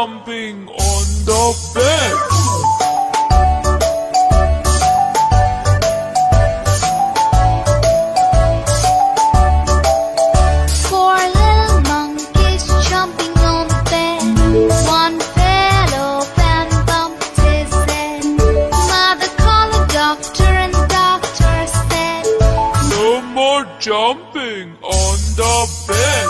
jumping on the bed. Four little monkeys jumping on the bed. One fell off and bumped his head. Mother called the doctor and the doctor said, No more jumping on the bed.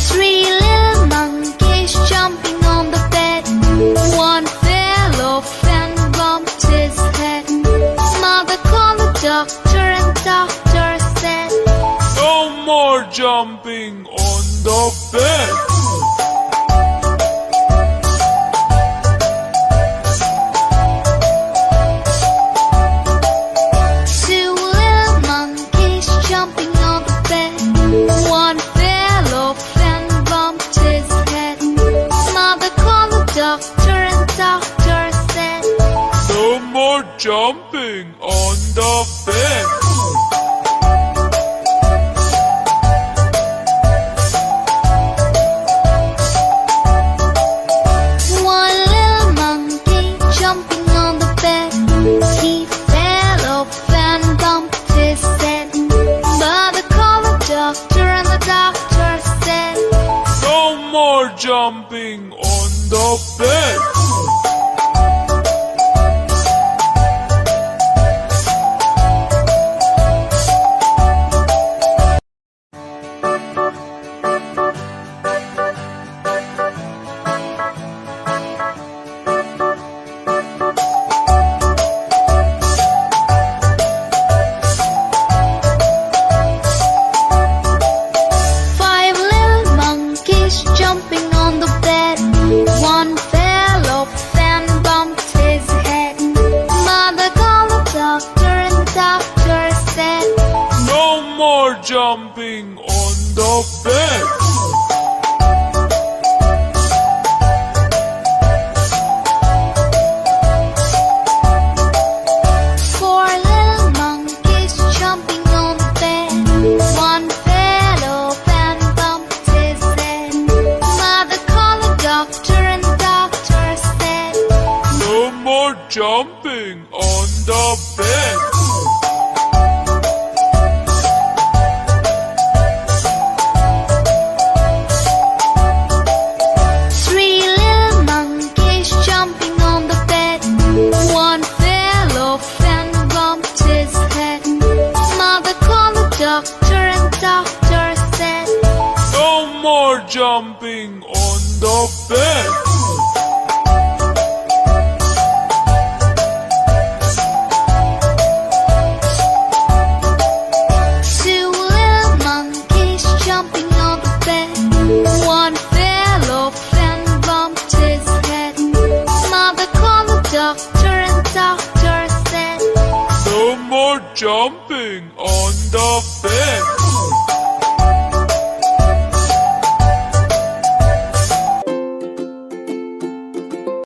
Three little monkeys jumping on the bed. One fell off and bumped his head. Mother called the doctor and the doctor said, No more jumping on the bed. Two little monkeys jumping on the bed. One fell off and bumped his head. Mother called the doctor and the doctor said, No more jumping on the bed. One little monkey jumping on the bed. He fell off and bumped his head. Mother called the doctor and the doctor said, No more jumping on the bed. Five little monkeys jumping on the bed. One fell off and bumped his head. Mother called the doctor and the doctor said, No more jumping on the bed. Four little monkeys jumping on the bed. One fell off and bumped his head. Mother called the doctor and the doctor said, No more jumping on the bed. Three little monkeys jumping on the bed. One fell off and bumped his head. Mother called the doctor and the doctor said, No more jumping on the bed. Two little monkeys jumping on the bed. One fell off and bumped his head. Mother called the doctor and the doctor said, No more jumping on the bed.